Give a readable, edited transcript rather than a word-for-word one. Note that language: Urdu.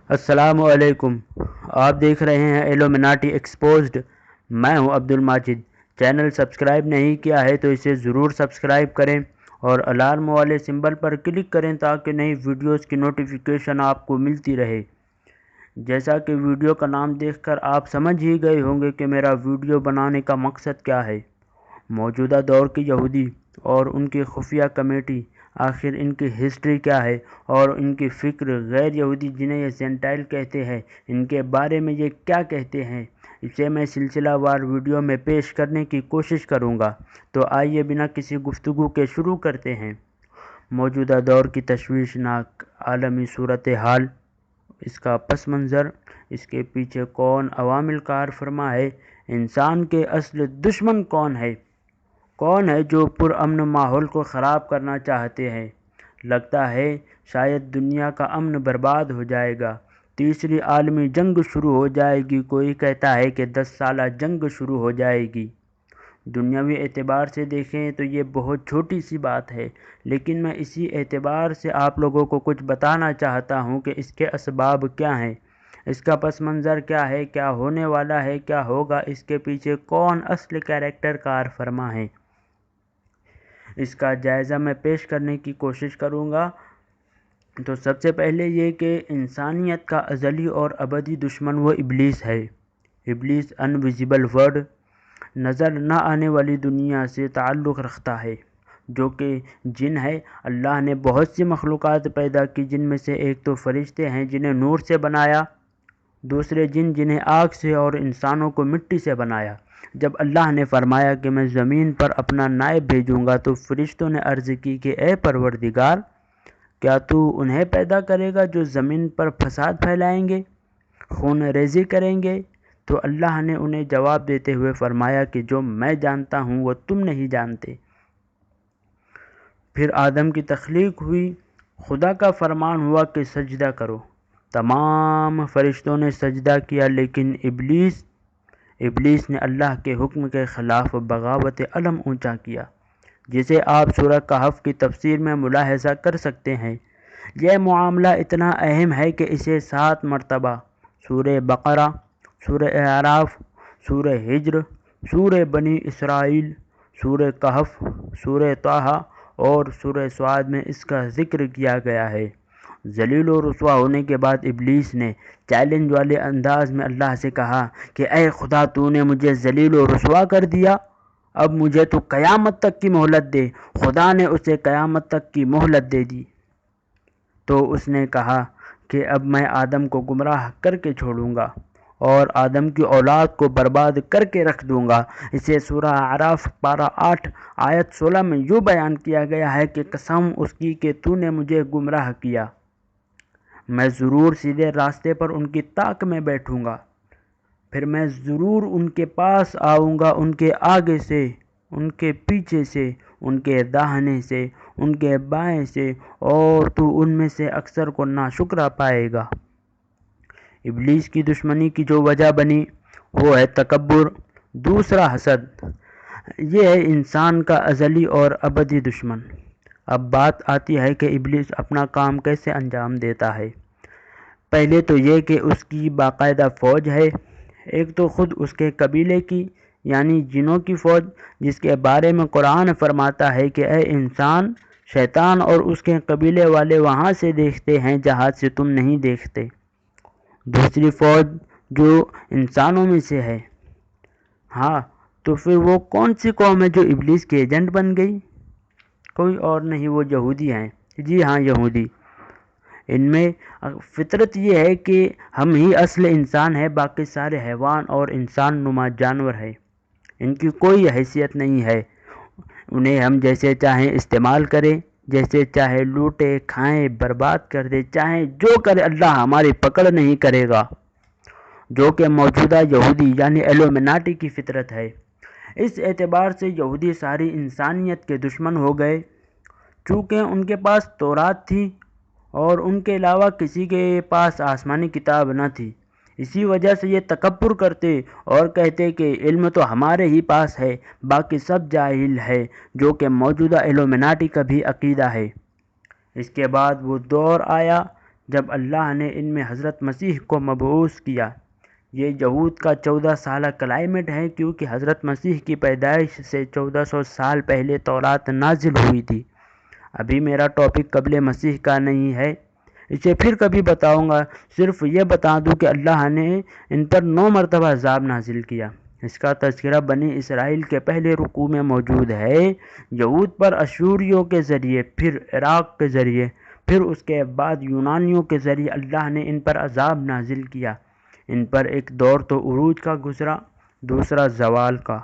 السلام علیکم۔ آپ دیکھ رہے ہیں ایلومیناٹی ایکسپوزڈ۔ میں ہوں عبد الماجد۔ چینل سبسکرائب نہیں کیا ہے تو اسے ضرور سبسکرائب کریں اور الارم والے سمبل پر کلک کریں تاکہ نئی ویڈیوز کی نوٹیفیکیشن آپ کو ملتی رہے۔ جیسا کہ ویڈیو کا نام دیکھ کر آپ سمجھ ہی گئے ہوں گے کہ میرا ویڈیو بنانے کا مقصد کیا ہے۔ موجودہ دور کے یہودی اور ان کی خفیہ کمیٹی، آخر ان کی ہسٹری کیا ہے اور ان کی فکر، غیر یہودی جنہیں یہ جینٹائل کہتے ہیں، ان کے بارے میں یہ کیا کہتے ہیں، اسے میں سلسلہ وار ویڈیو میں پیش کرنے کی کوشش کروں گا۔ تو آئیے بنا کسی گفتگو کے شروع کرتے ہیں۔ موجودہ دور کی تشویشناک عالمی صورتحال، اس کا پس منظر، اس کے پیچھے کون عوامل کار فرما ہے، انسان کے اصل دشمن کون ہے جو پرامن ماحول کو خراب کرنا چاہتے ہیں۔ لگتا ہے شاید دنیا کا امن برباد ہو جائے گا، تیسری عالمی جنگ شروع ہو جائے گی، کوئی کہتا ہے کہ 10 سالہ جنگ شروع ہو جائے گی۔ دنیاوی اعتبار سے دیکھیں تو یہ بہت چھوٹی سی بات ہے، لیکن میں اسی اعتبار سے آپ لوگوں کو کچھ بتانا چاہتا ہوں کہ اس کے اسباب کیا ہیں، اس کا پس منظر کیا ہے، کیا ہونے والا ہے، کیا ہوگا، اس کے پیچھے کون اصل کیریکٹر کار فرما ہے۔ اس کا جائزہ میں پیش کرنے کی کوشش کروں گا۔ تو سب سے پہلے یہ کہ انسانیت کا ازلی اور ابدی دشمن وہ ابلیس ہے۔ ابلیس انویزیبل ورڈ، نظر نہ آنے والی دنیا سے تعلق رکھتا ہے، جو کہ جن ہے۔ اللہ نے بہت سی مخلوقات پیدا کی، جن میں سے ایک تو فرشتے ہیں جنہیں نور سے بنایا، دوسرے جن جنہیں آگ سے، اور انسانوں کو مٹی سے بنایا۔ جب اللہ نے فرمایا کہ میں زمین پر اپنا نائب بھیجوں گا تو فرشتوں نے عرض کی کہ اے پروردگار، کیا تو انہیں پیدا کرے گا جو زمین پر فساد پھیلائیں گے، خون ریزی کریں گے؟ تو اللہ نے انہیں جواب دیتے ہوئے فرمایا کہ جو میں جانتا ہوں وہ تم نہیں جانتے۔ پھر آدم کی تخلیق ہوئی، خدا کا فرمان ہوا کہ سجدہ کرو، تمام فرشتوں نے سجدہ کیا، لیکن ابلیس نے اللہ کے حکم کے خلاف بغاوت علم اونچا کیا، جسے آپ سورہ کہف کی تفسیر میں ملاحظہ کر سکتے ہیں۔ یہ معاملہ اتنا اہم ہے کہ اسے 7 مرتبہ سورہ بقرہ، سورہ اعراف، سورہ ہجر، سورہ بنی اسرائیل، سورہ کہف، سورہ طٰہٰ اور سورہ صاد میں اس کا ذکر کیا گیا ہے۔ ذلیل و رسوا ہونے کے بعد ابلیس نے چیلنج والے انداز میں اللہ سے کہا کہ اے خدا، تو نے مجھے ذلیل و رسوا کر دیا، اب مجھے تو قیامت تک کی مہلت دے۔ خدا نے اسے قیامت تک کی مہلت دے دی۔ تو اس نے کہا کہ اب میں آدم کو گمراہ کر کے چھوڑوں گا اور آدم کی اولاد کو برباد کر کے رکھ دوں گا۔ اسے سورہ اعراف پارہ 8 آیت 16 میں یوں بیان کیا گیا ہے کہ قسم اس کی کہ تو نے مجھے گمراہ کیا، میں ضرور سیدھے راستے پر ان کی طاق میں بیٹھوں گا، پھر میں ضرور ان کے پاس آؤں گا، ان کے آگے سے، ان کے پیچھے سے، ان کے داہنے سے، ان کے بائیں سے، اور تو ان میں سے اکثر کو ناشکرا پائے گا۔ ابلیس کی دشمنی کی جو وجہ بنی وہ ہے تکبر، دوسرا حسد۔ یہ ہے انسان کا ازلی اور ابدی دشمن۔ اب بات آتی ہے کہ ابلیس اپنا کام کیسے انجام دیتا ہے۔ پہلے تو یہ کہ اس کی باقاعدہ فوج ہے، ایک تو خود اس کے قبیلے کی، یعنی جنوں کی فوج، جس کے بارے میں قرآن فرماتا ہے کہ اے انسان، شیطان اور اس کے قبیلے والے وہاں سے دیکھتے ہیں جہاں سے تم نہیں دیکھتے۔ دوسری فوج جو انسانوں میں سے ہے۔ ہاں، تو پھر وہ کون سی قوم ہے جو ابلیس کے ایجنٹ بن گئی؟ کوئی اور نہیں، وہ یہودی ہیں۔ جی ہاں، یہودی۔ ان میں فطرت یہ ہے کہ ہم ہی اصل انسان ہے، باقی سارے حیوان اور انسان نما جانور ہے، ان کی کوئی حیثیت نہیں ہے۔ انہیں ہم جیسے چاہیں استعمال کریں، جیسے چاہے لوٹے کھائیں، برباد کر دے، چاہیں جو کرے، اللہ ہماری پکڑ نہیں کرے گا، جو کہ موجودہ یہودی یعنی ایلومیناٹی کی فطرت ہے۔ اس اعتبار سے یہودی ساری انسانیت کے دشمن ہو گئے، چونکہ ان کے پاس تورات تھی اور ان کے علاوہ کسی کے پاس آسمانی کتاب نہ تھی۔ اسی وجہ سے یہ تکبر کرتے اور کہتے کہ علم تو ہمارے ہی پاس ہے، باقی سب جاہل ہے، جو کہ موجودہ ایلومیناٹی کا بھی عقیدہ ہے۔ اس کے بعد وہ دور آیا جب اللہ نے ان میں حضرت مسیح کو مبعوث کیا۔ یہ یہود کا 14 سالہ کلائمیٹ ہے، کیونکہ حضرت مسیح کی پیدائش سے 1400 سال پہلے تورات نازل ہوئی تھی۔ ابھی میرا ٹاپک قبل مسیح کا نہیں ہے، اسے پھر کبھی بتاؤں گا۔ صرف یہ بتا دوں کہ اللہ نے ان پر 9 مرتبہ عذاب نازل کیا۔ اس کا تذکرہ بنی اسرائیل کے پہلے رکوع میں موجود ہے۔ یہود پر اشوریوں کے ذریعے، پھر عراق کے ذریعے، پھر اس کے بعد یونانیوں کے ذریعے اللہ نے ان پر عذاب نازل کیا۔ ان پر ایک دور تو عروج کا گزرا، دوسرا زوال کا۔